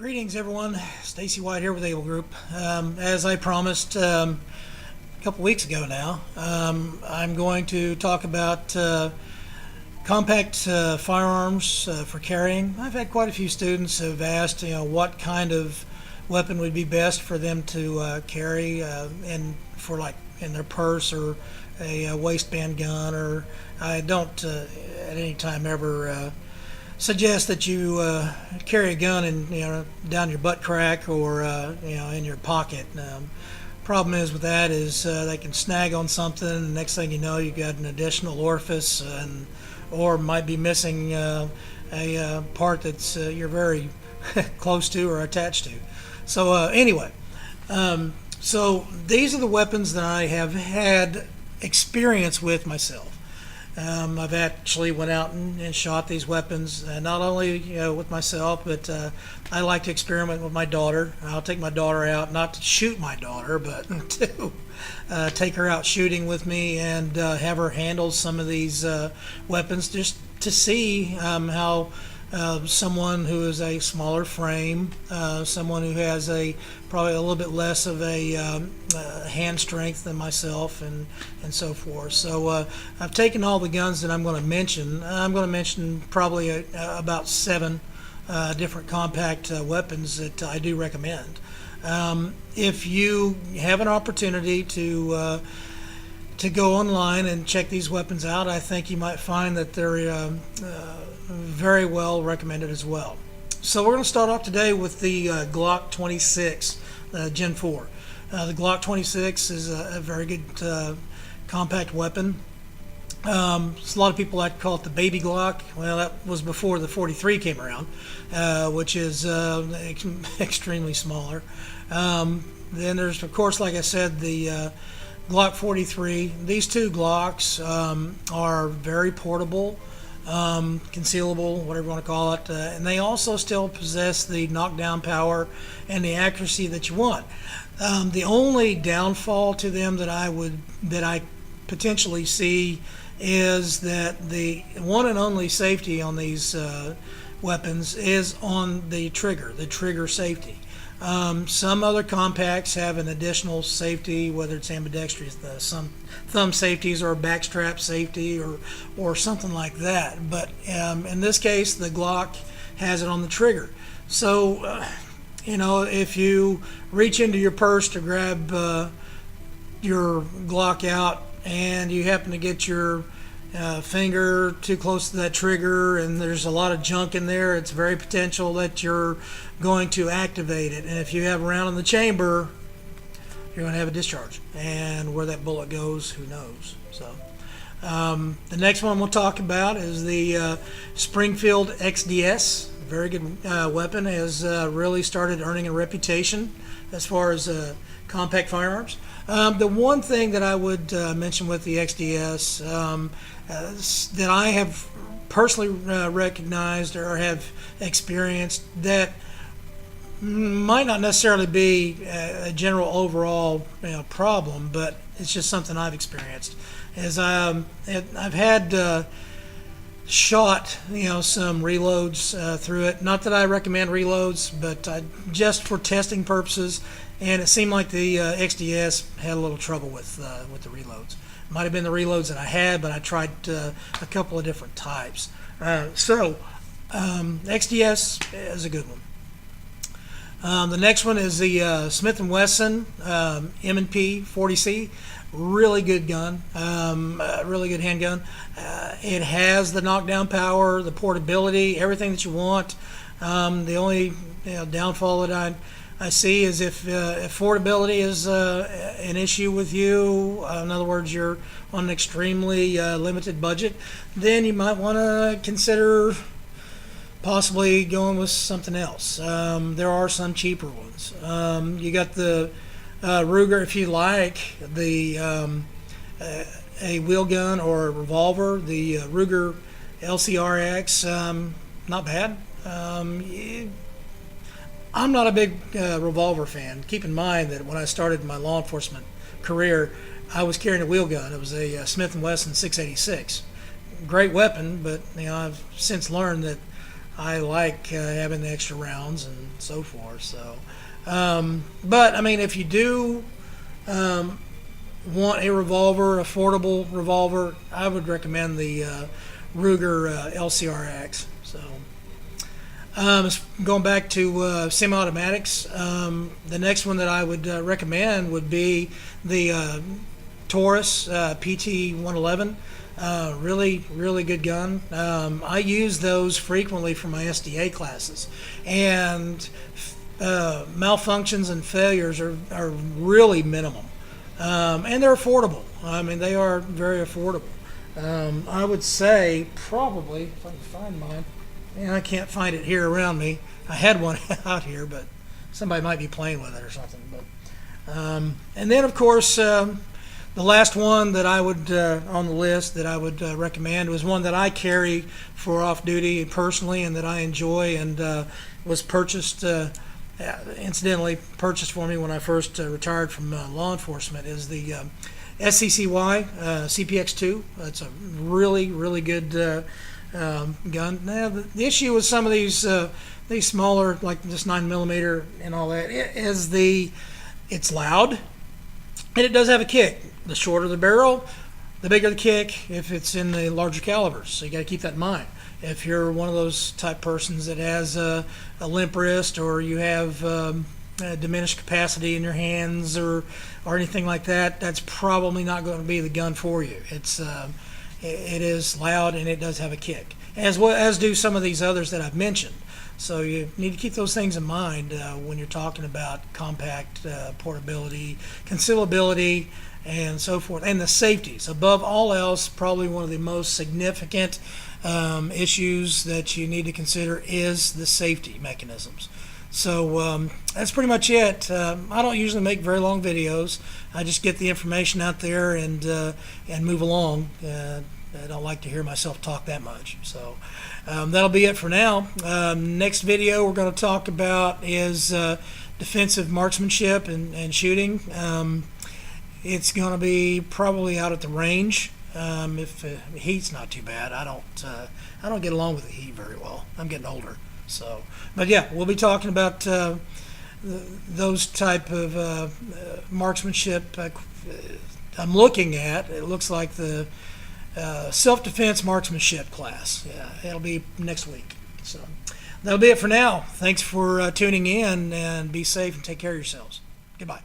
Greetings, everyone. Stacy White here with Able Group. As I promised a couple weeks ago now, I'm going to talk about compact firearms for carrying. I've had quite a few students who have asked, what kind of weapon would be best for them to carry in their purse or a waistband gun. Or I don't at any time ever suggest that you carry a gun down your butt crack or in your pocket. Problem is with that is they can snag on something, and the next thing you know, you got an additional orifice, or might be missing a part that's you're very close to or attached to. So anyway, so these are the weapons that I have had experience with myself. I've actually went out and shot these weapons, not only with myself, but I like to experiment with my daughter. I'll take my daughter out, not to shoot my daughter, but to take her out shooting with me and have her handle some of these weapons, just to see how someone who is a smaller frame, someone who has probably a little bit less of a hand strength than myself, and so forth. So I've taken all the guns that I'm going to mention. I'm going to mention probably about 7 different compact weapons that I do recommend. If you have an opportunity to go online and check these weapons out, I think you might find that they're very well recommended as well. So we're going to start off today with the Glock 26 Gen 4. The Glock 26 is a very good compact weapon. A lot of people like to call it the baby Glock. Well, that was before the 43 came around, which is extremely smaller. Then there's, of course, like I said, the Glock 43. These two Glocks are very portable, concealable, whatever you want to call it, and they also still possess the knockdown power and the accuracy that you want. The only downfall to them that I potentially see is that the one and only safety on these weapons is on the trigger safety. Some other compacts have an additional safety, whether it's ambidextrous, some thumb safeties or backstrap safety or something like that. But in this case, the Glock has it on the trigger. So, if you reach into your purse to grab your Glock out and you happen to get your finger too close to that trigger and there's a lot of junk in there, it's very potential that you're going to activate it. And if you have a round in the chamber, you're going to have a discharge. And where that bullet goes, who knows? So the next one we'll talk about is the Springfield XDS. Very good weapon. Has really started earning a reputation as far as compact firearms. The one thing that I would mention with the XDS that I have personally recognized or have experienced that might not necessarily be a general overall problem, but it's just something I've experienced. Is I've had shot some reloads through it. Not that I recommend reloads, but just for testing purposes. And it seemed like the XDS had a little trouble with the reloads. It might have been the reloads that I had, but I tried a couple of different types. So XDS is a good one. The next one is the Smith & Wesson M&P 40C. Really good gun, really good handgun. It has the knockdown power, the portability, everything that you want. The only downfall that I see is if affordability is an issue with you, in other words, you're on an extremely limited budget, then you might want to consider possibly going with something else. There are some cheaper ones. You got the Ruger, if you like a wheel gun or a revolver, the Ruger LCRX, not bad. I'm not a big revolver fan. Keep in mind that when I started my law enforcement career, I was carrying a wheel gun. It was a Smith & Wesson 686. Great weapon, but I've since learned that I like having the extra rounds and so forth. So, but I mean, if you do want a revolver, affordable revolver, I would recommend the Ruger LCRX. So, going back to semi-automatics, the next one that I would recommend would be the Taurus PT 111. Really good gun. I use those frequently for my SDA classes, and malfunctions and failures are really minimum, and they're affordable. I mean, they are very affordable. I would say probably, if I can find mine, and I can't find it here around me. I had one out here, but somebody might be playing with it or something. But and then of course. The last one that I would on the list that I would recommend was one that I carry for off-duty personally and that I enjoy, and was purchased, incidentally purchased for me when I first retired from law enforcement, is the SCCY CPX2. It's a really good gun. Now the issue with some of these smaller, like this 9mm and all that, it's loud and it does have a kick. The shorter the barrel, the bigger the kick if it's in the larger calibers. So you got to keep that in mind. If you're one of those type persons that has a limp wrist, or you have diminished capacity in your hands, or anything like that, that's probably not going to be the gun for you. It is loud and it does have a kick, as well as do some of these others that I've mentioned. So you need to keep those things in mind when you're talking about compact portability, concealability, and so forth, and the safeties. Above all else, probably one of the most significant issues that you need to consider is the safety mechanisms. So that's pretty much it. I don't usually make very long videos. I just get the information out there and move along. I don't like to hear myself talk that much. So that'll be it for now. Next video we're going to talk about is defensive marksmanship and shooting. It's going to be probably out at the range. If the heat's not too bad. I don't get along with the heat very well. I'm getting older. So, but yeah, we'll be talking about those type of marksmanship. I'm looking at. It looks like the self-defense marksmanship class. Yeah, it'll be next week. So that'll be it for now. Thanks for tuning in, and be safe and take care of yourselves. Goodbye.